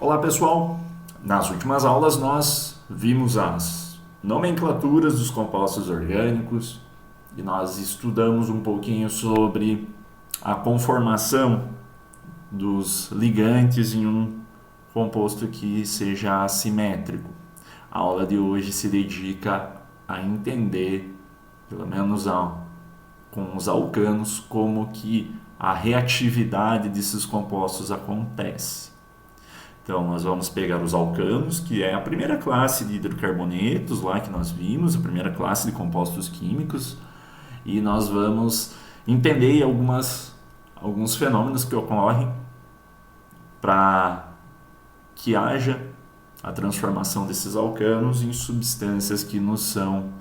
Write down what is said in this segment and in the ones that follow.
Olá pessoal, nas últimas aulas nós vimos as nomenclaturas dos compostos orgânicos e nós estudamos um pouquinho sobre a conformação dos ligantes em um composto que seja assimétrico. A aula de hoje se dedica a entender, pelo menos com os alcanos, como que a reatividade desses compostos acontece. Então, nós vamos pegar os alcanos, que é a primeira classe de hidrocarbonetos lá que nós vimos, a primeira classe de compostos químicos, e nós vamos entender alguns fenômenos que ocorrem para que haja a transformação desses alcanos em substâncias que nos são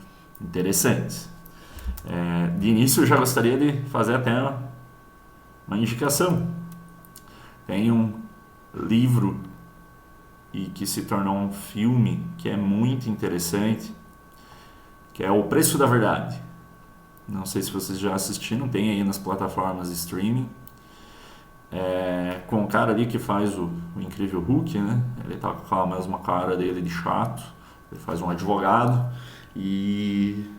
interessantes. De início, eu já gostaria de fazer até uma indicação. Tem um livro e que se tornou um filme que é muito interessante, que é O Preço da Verdade. Não sei se vocês já assistiram, tem aí nas plataformas de streaming. Com o cara ali que faz o Incrível Hulk, né? Ele tá com a mesma cara dele de chato, ele faz um advogado e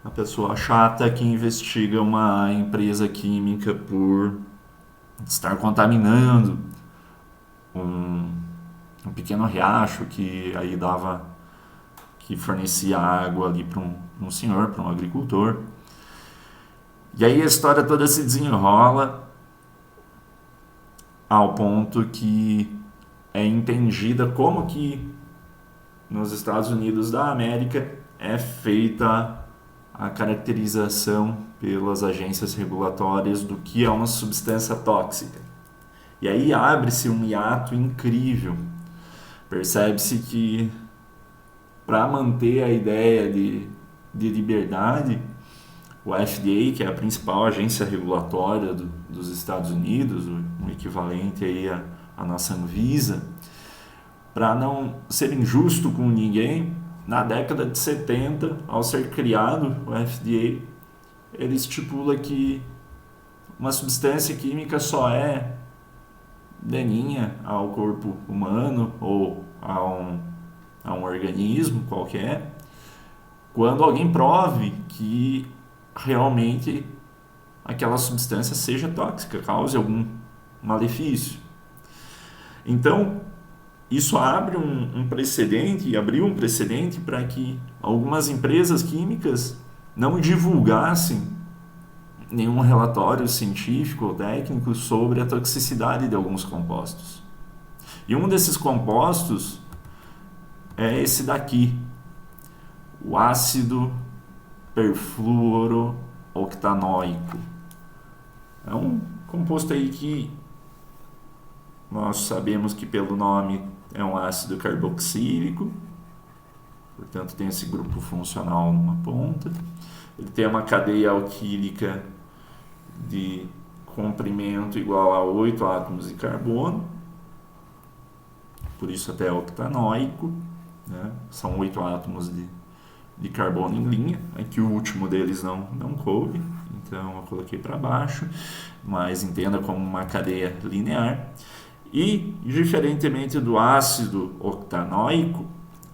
a pessoa chata que investiga uma empresa química por estar contaminando um pequeno riacho que aí que fornecia água ali para um senhor, para um agricultor. E aí a história toda se desenrola ao ponto que é entendida como que nos Estados Unidos da América é feita a caracterização pelas agências regulatórias do que é uma substância tóxica. E aí abre-se um hiato incrível. Percebe-se que para manter a ideia de liberdade, o FDA, que é a principal agência regulatória dos Estados Unidos, o equivalente aí à nossa Anvisa, para não ser injusto com ninguém, na década de 70, ao ser criado o FDA, ele estipula que uma substância química só é daninha ao corpo humano ou a um organismo qualquer quando alguém prove que realmente aquela substância seja tóxica, cause algum malefício. Então, isso abriu um precedente para que algumas empresas químicas não divulgassem nenhum relatório científico ou técnico sobre a toxicidade de alguns compostos. E um desses compostos é esse daqui, o ácido perfluorooctanoico. É um composto aí que nós sabemos que pelo nome é um ácido carboxílico, portanto tem esse grupo funcional numa ponta. Ele tem uma cadeia alquílica de comprimento igual a 8 átomos de carbono, por isso até é octanoico, né? São 8 átomos de carbono em linha, aqui o último deles não coube, então eu coloquei para baixo, mas entenda como uma cadeia linear. E, diferentemente do ácido octanoico,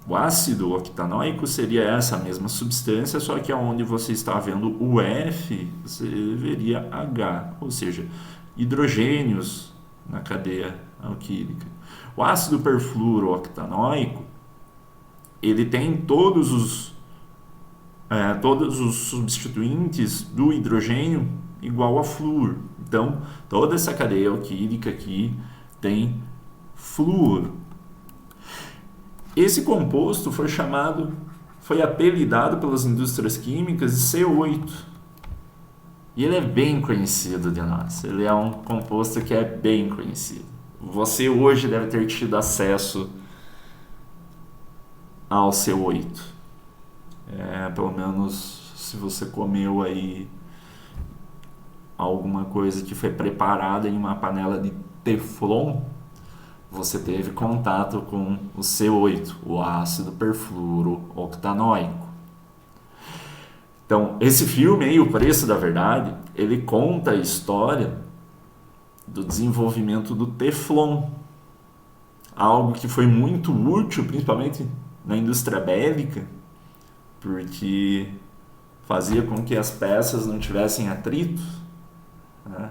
o ácido octanoico seria essa mesma substância, só que onde você está vendo o F, você veria H, ou seja, hidrogênios na cadeia alquílica. O ácido perfluorooctanoico, ele tem todos os substituintes do hidrogênio igual a flúor. Então, toda essa cadeia alquílica aqui tem flúor. Esse composto foi apelidado pelas indústrias químicas de C8. E ele é bem conhecido de nós. Ele é um composto que é bem conhecido. Você hoje deve ter tido acesso ao C8. Pelo menos se você comeu aí alguma coisa que foi preparada em uma panela de Teflon, você teve contato com o C8, o ácido perfluorooctanoico. Então, esse filme aí, O Preço da Verdade, ele conta a história do desenvolvimento do Teflon. algo que foi muito útil, principalmente na indústria bélica, porque fazia com que as peças não tivessem atritos, né?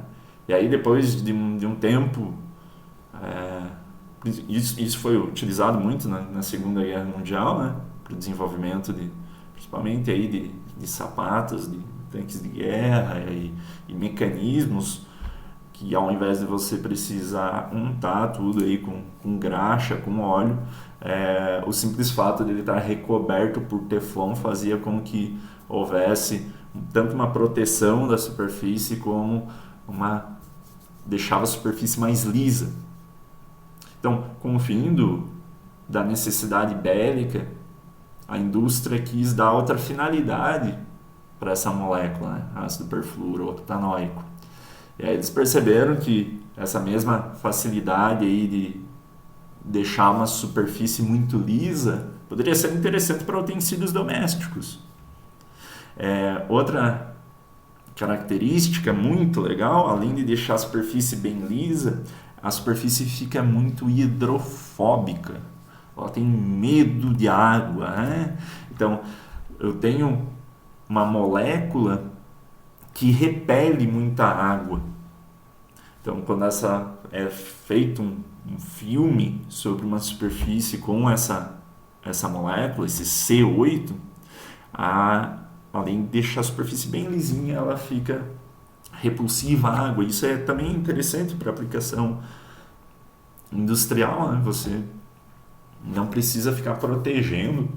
E aí depois de um tempo, isso foi utilizado muito na Segunda Guerra Mundial, né? Para o desenvolvimento principalmente aí de sapatos, de tanques de guerra e mecanismos que, ao invés de você precisar untar tudo aí com graxa, com óleo, o simples fato de ele estar recoberto por teflon fazia com que houvesse tanto uma proteção da superfície como deixava a superfície mais lisa. Então, com o fim da necessidade bélica, a indústria quis dar outra finalidade para essa molécula, né? Ácido perfluorooctanóico. E aí eles perceberam que essa mesma facilidade aí de deixar uma superfície muito lisa poderia ser interessante para utensílios domésticos. Outra característica muito legal, além de deixar a superfície bem lisa, a superfície fica muito hidrofóbica. Ela tem medo de água, né? Então, eu tenho uma molécula que repele muita água. Então, quando é feito um filme sobre uma superfície com essa molécula, esse C8, além de deixar a superfície bem lisinha, ela fica repulsiva à água. Isso é também interessante para aplicação industrial, né? Você não precisa ficar protegendo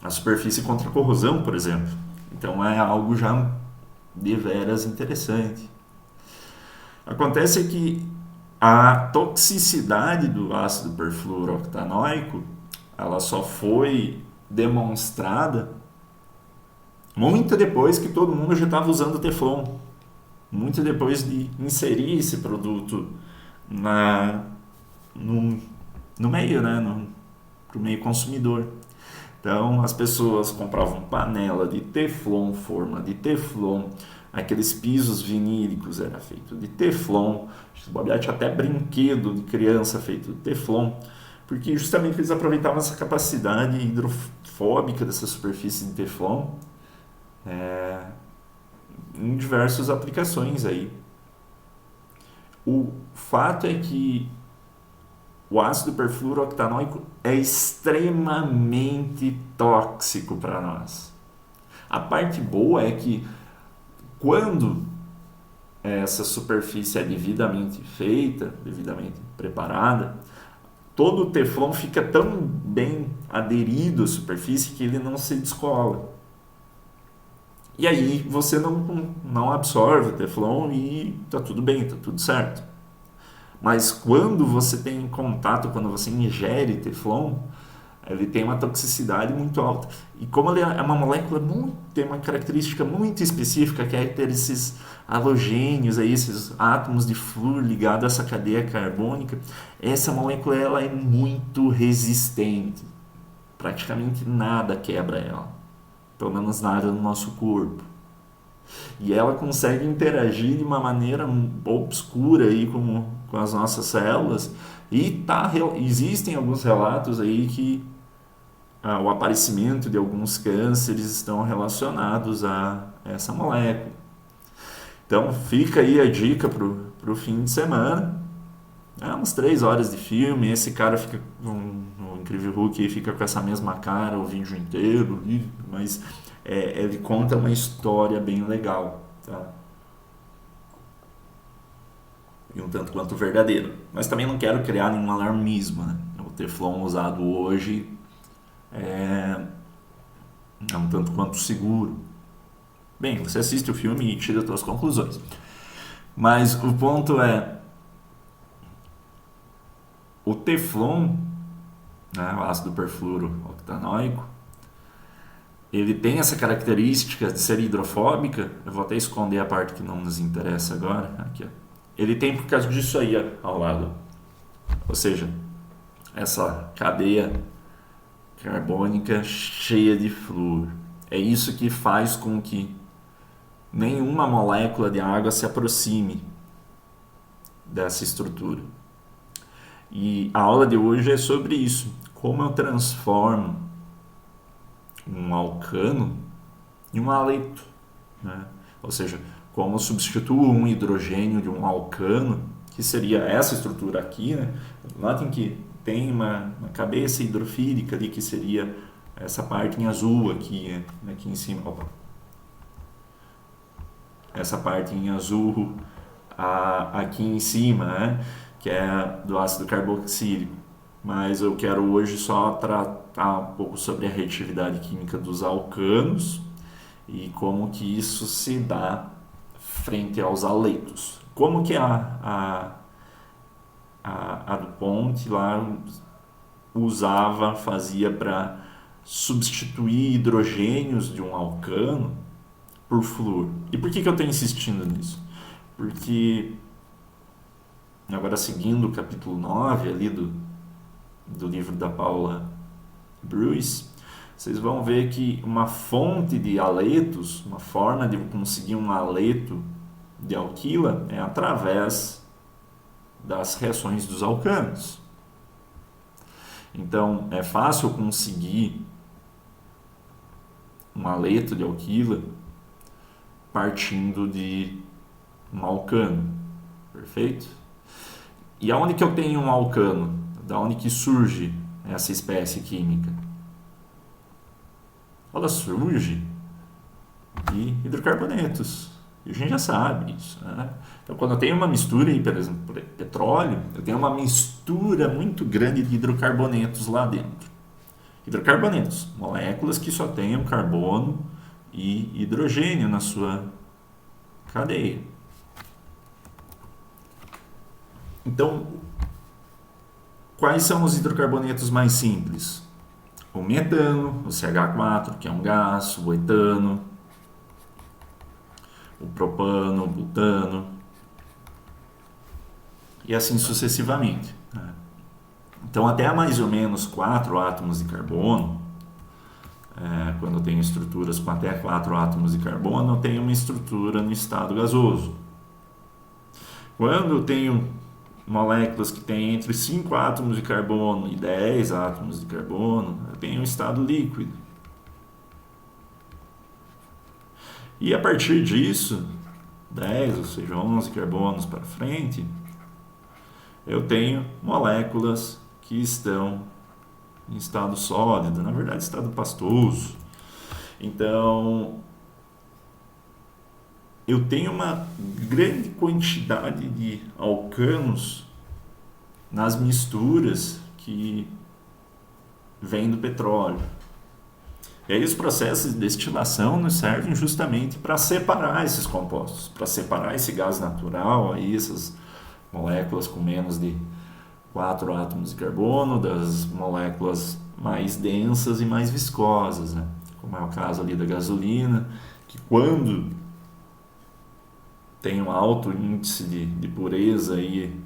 a superfície contra a corrosão, por exemplo. Então é algo já deveras interessante. Acontece que a toxicidade do ácido perfluorooctanóico ela só foi demonstrada muito depois que todo mundo já estava usando Teflon, muito depois de inserir esse produto no meio, né, para o meio consumidor. Então as pessoas compravam panela de Teflon, forma de Teflon, aqueles pisos vinílicos era feito de Teflon, tinha até brinquedo de criança feito de Teflon, porque justamente eles aproveitavam essa capacidade hidrofóbica dessa superfície de Teflon em diversas aplicações aí. O fato é que o ácido perfluorooctanóico é extremamente tóxico para nós. A parte boa é que quando essa superfície é devidamente feita, devidamente preparada, todo o Teflon fica tão bem aderido à superfície que ele não se descola. E aí você não absorve o Teflon e tá tudo bem, tá tudo certo. Mas quando você tem contato, quando você ingere Teflon, ele tem uma toxicidade muito alta. E como ele é uma molécula, tem uma característica muito específica, que é ter esses halogênios, aí, esses átomos de flúor ligados a essa cadeia carbônica, essa molécula ela é muito resistente. Praticamente nada quebra ela. Pelo menos nada no nosso corpo. E ela consegue interagir de uma maneira obscura aí com as nossas células. E existem alguns relatos aí que o aparecimento de alguns cânceres estão relacionados a essa molécula. Então fica aí a dica pro fim de semana. Umas 3 horas de filme, esse cara fica, o Incrível Hulk fica com essa mesma cara o vídeo inteiro, mas ele conta uma história bem legal, tá? E um tanto quanto verdadeiro. Mas também não quero criar nenhum alarmismo, né? O Teflon usado hoje é um tanto quanto seguro. Bem, você assiste o filme e tira as suas conclusões. Mas o ponto é, o Teflon, né, o ácido perfluorooctanóico, ele tem essa característica de ser hidrofóbica. Eu vou até esconder a parte que não nos interessa agora. Aqui, ó. Ele tem por causa disso aí ao lado. Ou seja, essa cadeia carbônica cheia de flúor. É isso que faz com que nenhuma molécula de água se aproxime dessa estrutura. E a aula de hoje é sobre isso. Como eu transformo um alcano em um haleto, né? Ou seja, como eu substituo um hidrogênio de um alcano, que seria essa estrutura aqui, né? Notem que tem uma cabeça hidrofílica ali, que seria essa parte em azul aqui, aqui em cima. Opa. Essa parte em azul aqui em cima, né? Que é do ácido carboxílico. Mas eu quero hoje só tratar um pouco sobre a reatividade química dos alcanos e como que isso se dá frente aos haletos. Como que a DuPont lá fazia para substituir hidrogênios de um alcano por flúor. E por que eu estou insistindo nisso? Porque, agora seguindo o capítulo 9 ali do livro da Paula Bruce, vocês vão ver que uma fonte de haletos, uma forma de conseguir um haleto de alquila é através das reações dos alcanos. Então, é fácil conseguir um haleto de alquila partindo de um alcano, perfeito? E aonde que eu tenho um alcano? Da onde que surge essa espécie química? Ela surge de hidrocarbonetos. E a gente já sabe isso, né? Então, quando eu tenho uma mistura, por exemplo, petróleo, eu tenho uma mistura muito grande de hidrocarbonetos lá dentro. Hidrocarbonetos, moléculas que só tenham carbono e hidrogênio na sua cadeia. Então, quais são os hidrocarbonetos mais simples? O metano, o CH4, que é um gás, o etano, o propano, o butano, e assim sucessivamente. Então, até mais ou menos 4 átomos de carbono, quando eu tenho estruturas com até 4 átomos de carbono, eu tenho uma estrutura no estado gasoso. Quando eu tenho moléculas que têm entre 5 átomos de carbono e 10 átomos de carbono, eu tenho um estado líquido. E a partir disso, 10, ou seja, 11 carbonos para frente, eu tenho moléculas que estão em estado sólido, na verdade estado pastoso. Então, eu tenho uma grande quantidade de alcanos nas misturas que vêm do petróleo. E aí os processos de destilação nos servem justamente para separar esses compostos, para separar esse gás natural, aí essas moléculas com menos de 4 átomos de carbono, das moléculas mais densas e mais viscosas, né? Como é o caso ali da gasolina, que quando tem um alto índice de pureza aí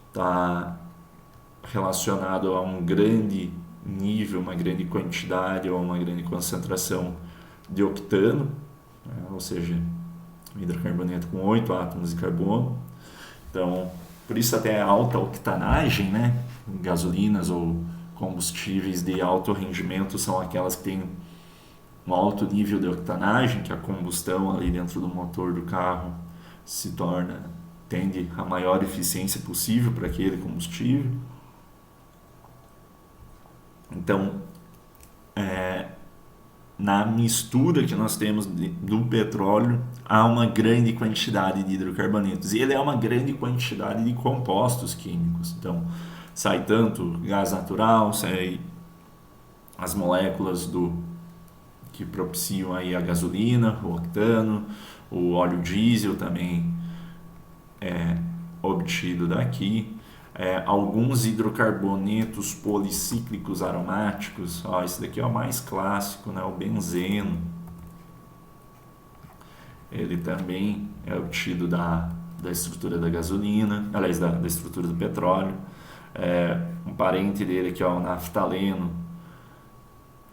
está relacionado a um grande nível, uma grande quantidade ou uma grande concentração de octano, né? Ou seja, hidrocarboneto com 8 átomos de carbono. Então, por isso até a alta octanagem, né? Gasolinas ou combustíveis de alto rendimento são aquelas que têm um alto nível de octanagem, que a combustão ali dentro do motor do carro tende a maior eficiência possível para aquele combustível. Então, na mistura que nós temos do petróleo, há uma grande quantidade de hidrocarbonetos. E ele é uma grande quantidade de compostos químicos. Então, sai tanto gás natural, sai as moléculas que propiciam aí a gasolina, o octano, o óleo diesel também é obtido daqui. Alguns hidrocarbonetos policíclicos aromáticos, esse daqui é o mais clássico, né? O benzeno. Ele também é obtido da estrutura da gasolina, aliás, da estrutura do petróleo. Um parente dele aqui, o naftaleno.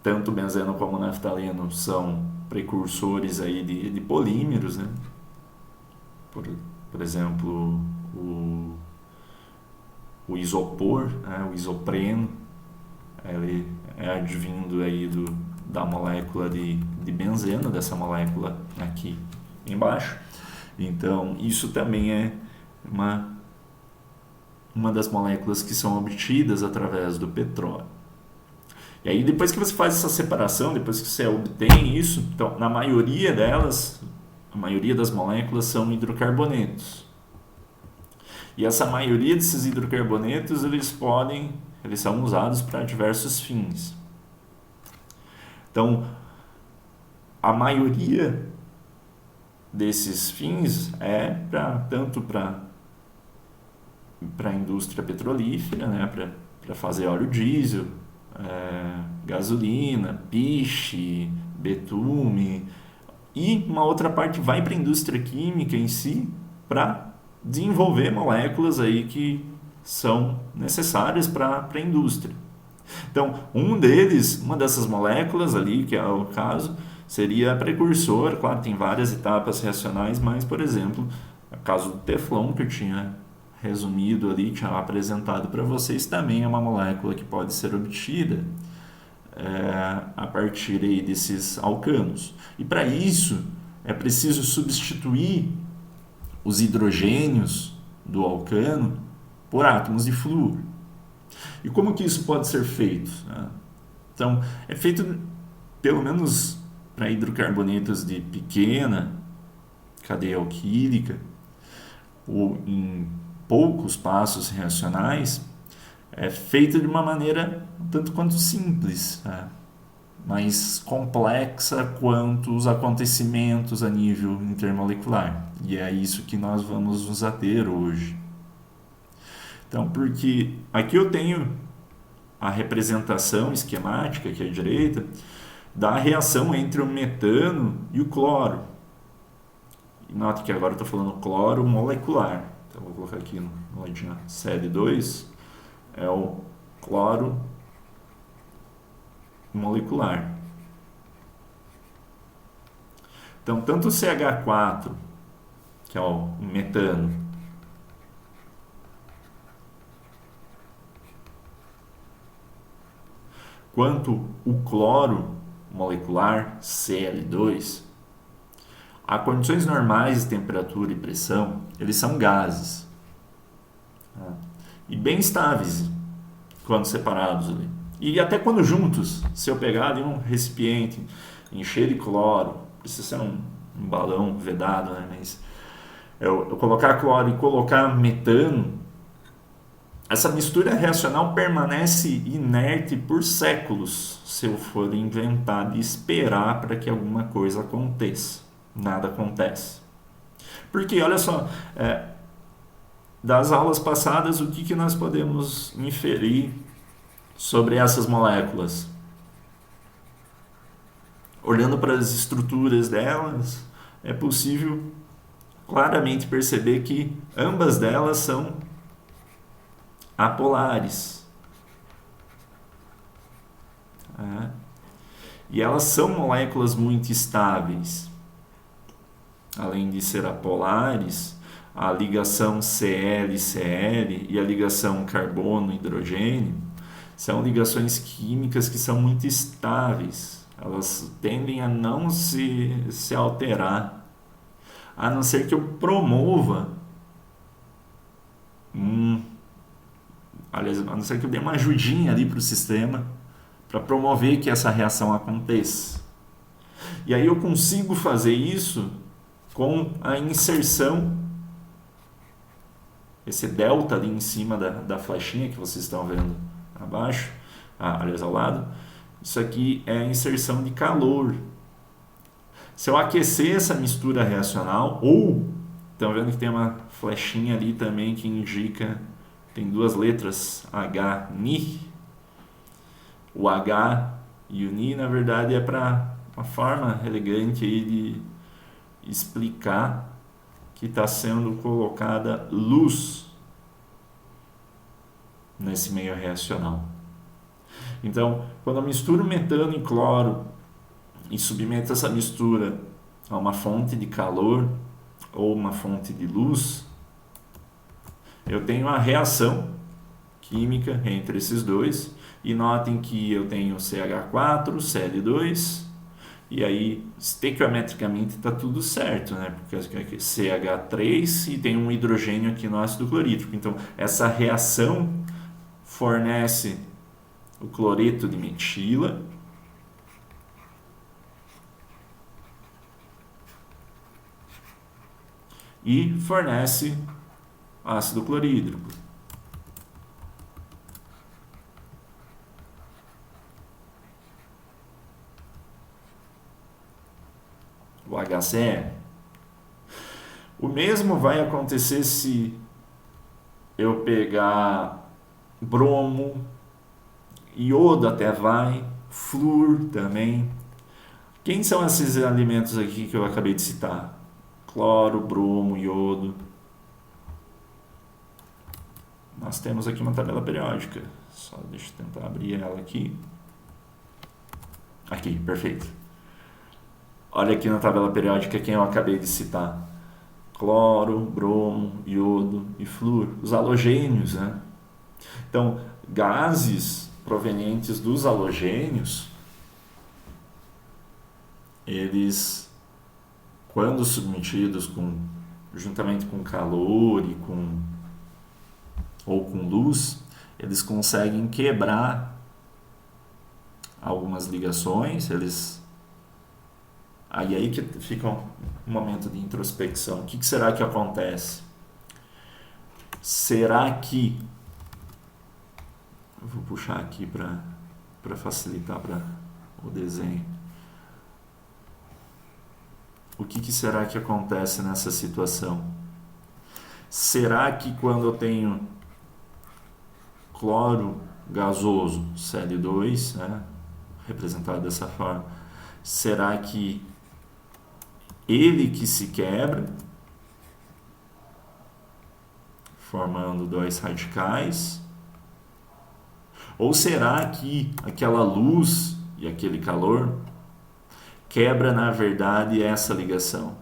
Tanto o benzeno como o naftaleno são precursores aí de polímeros, né? Por exemplo, o isopor, né, o isopreno, ele é advindo aí da molécula de benzeno, dessa molécula aqui embaixo. Então, isso também é uma das moléculas que são obtidas através do petróleo. E aí, depois que você faz essa separação, depois que você obtém isso, então, na maioria delas, a maioria das moléculas são hidrocarbonetos. E essa maioria desses hidrocarbonetos, eles são usados para diversos fins. Então, a maioria desses fins é tanto para a indústria petrolífera, né, para fazer óleo diesel, gasolina, piche, betume, e uma outra parte vai para a indústria química em si, para desenvolver moléculas aí que são necessárias para a indústria. Então, uma dessas moléculas ali, que é o caso, seria precursor. Claro, tem várias etapas reacionais, mas, por exemplo, o caso do Teflon, que eu tinha resumido ali, tinha apresentado para vocês, também é uma molécula que pode ser obtida a partir aí desses alcanos. E para isso, é preciso substituir os hidrogênios do alcano por átomos de flúor. E como que isso pode ser feito? Então, é feito, pelo menos para hidrocarbonetos de pequena cadeia alquílica, ou em poucos passos reacionais, é feito de uma maneira tanto quanto simples, mais complexa quanto os acontecimentos a nível intermolecular. E é isso que nós vamos nos ater hoje. Então, porque aqui eu tenho a representação esquemática, aqui à direita, da reação entre o metano e o cloro. E note que agora eu estou falando cloro molecular. Então, vou colocar aqui no ladinho Cl2, é o cloro molecular. Então, tanto o CH4, que é o metano, quanto o cloro molecular, Cl2, a condições normais de temperatura e pressão, eles são gases. E bem estáveis quando separados ali. E até quando juntos, se eu pegar ali um recipiente, encher de cloro, precisa ser um balão vedado, né? Mas eu colocar cloro e colocar metano, essa mistura reacional permanece inerte por séculos, se eu for inventar de esperar para que alguma coisa aconteça. Nada acontece. Porque, olha só, das aulas passadas, o que nós podemos inferir sobre essas moléculas? Olhando para as estruturas delas, é possível claramente perceber que ambas delas são apolares. E elas são moléculas muito estáveis. Além de ser apolares, a ligação Cl-Cl e a ligação carbono-hidrogênio são ligações químicas que são muito estáveis. Elas tendem a não se alterar, a não ser que eu promova aliás, a não ser que eu dê uma ajudinha ali para o sistema para promover que essa reação aconteça. E aí eu consigo fazer isso com a inserção, esse delta ali em cima da flechinha que vocês estão vendo abaixo, aliás ao lado, isso aqui é a inserção de calor. Se eu aquecer essa mistura reacional, ou, estão vendo que tem uma flechinha ali também que indica, tem duas letras, H, Ni. O H e o Ni, na verdade, é para uma forma elegante aí de explicar que está sendo colocada luz nesse meio reacional. Então, quando eu misturo metano e cloro e submeto essa mistura a uma fonte de calor ou uma fonte de luz, eu tenho uma reação química entre esses dois. E notem que eu tenho CH4, Cl2, e aí estequiometricamente está tudo certo, né? Porque aqui é CH3 e tem um hidrogênio aqui no ácido clorídrico. Então, essa reação fornece o cloreto de metila e fornece ácido clorídrico. O HCl. O mesmo vai acontecer se eu pegar bromo, iodo até vai, flúor também. Quem são esses alimentos aqui que eu acabei de citar? Cloro, bromo, iodo. Nós temos aqui uma tabela periódica. Só deixa eu tentar abrir ela aqui. Aqui, perfeito. Olha aqui na tabela periódica quem eu acabei de citar. Cloro, bromo, iodo e flúor. Os halogênios, né? Então, gases provenientes dos halogênios, eles, quando submetidos juntamente com calor e ou com luz, eles conseguem quebrar algumas ligações, aí que fica um momento de introspecção. O que será que acontece? Será que... Eu vou puxar aqui para facilitar para o desenho. O que será que acontece nessa situação? Será que quando eu tenho cloro gasoso, Cl2, né, representado dessa forma, será que ele que se quebra, formando dois radicais? Ou será que aquela luz e aquele calor quebra, na verdade, essa ligação,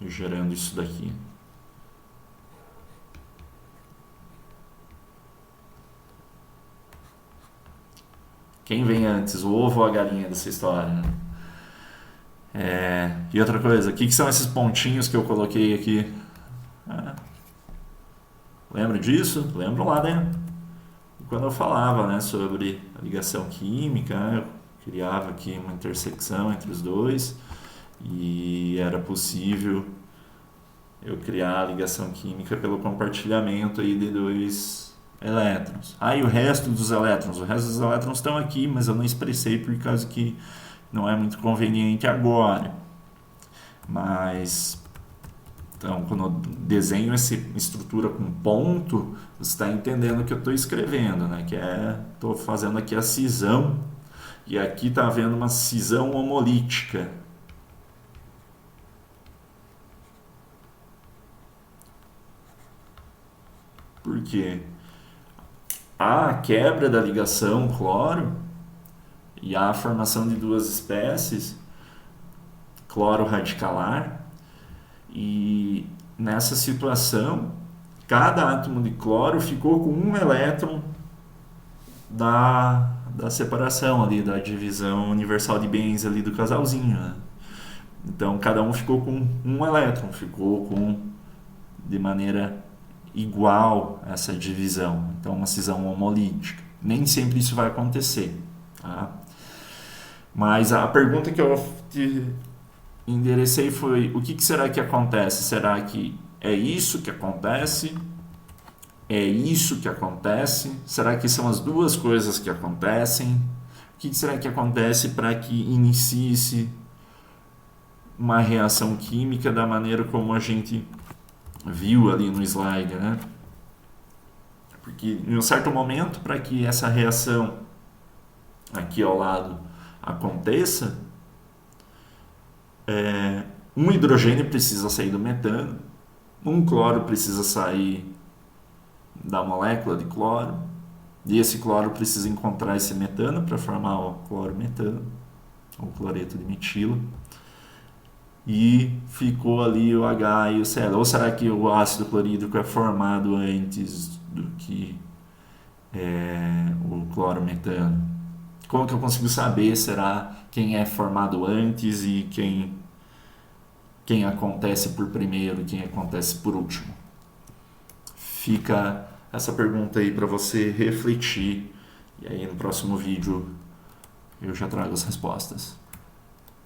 gerando isso daqui? Quem vem antes, o ovo ou a galinha dessa história? E outra coisa, o que são esses pontinhos que eu coloquei aqui? Lembra disso? Lembram lá, né? Quando eu falava, né, sobre a ligação química, eu criava aqui uma intersecção entre os dois e era possível eu criar a ligação química pelo compartilhamento aí de dois elétrons. E o resto dos elétrons? O resto dos elétrons estão aqui, mas eu não expressei por causa que não é muito conveniente agora. Mas, então, quando eu desenho essa estrutura com ponto, você está entendendo o que eu estou escrevendo, né? Que estou fazendo aqui a cisão, e aqui está havendo uma cisão homolítica. Por quê? Há a quebra da ligação cloro e há a formação de duas espécies, cloro radicalar, e nessa situação cada átomo de cloro ficou com um elétron da separação ali, da divisão universal de bens ali do casalzinho, né? Então cada um ficou com um elétron, ficou de maneira igual essa divisão. Então uma cisão homolítica. Nem sempre isso vai acontecer, tá? Mas a pergunta que eu te enderecei foi: o que será que acontece? Será que é isso que acontece? É isso que acontece? Será que são as duas coisas que acontecem? O que será que acontece para que inicie-se uma reação química da maneira como a gente viu ali no slide, né? Porque em um certo momento, para que essa reação aqui ao lado aconteça, um hidrogênio precisa sair do metano, um cloro precisa sair da molécula de cloro, e esse cloro precisa encontrar esse metano para formar o cloro-metano, ou cloreto de metila. e ficou ali o H e o Cl. Ou será que o ácido clorídrico é formado antes do que o clorometano? Como que eu consigo saber, será, quem é formado antes e quem acontece por primeiro, quem acontece por último? Fica essa pergunta aí para você refletir, e aí no próximo vídeo eu já trago as respostas.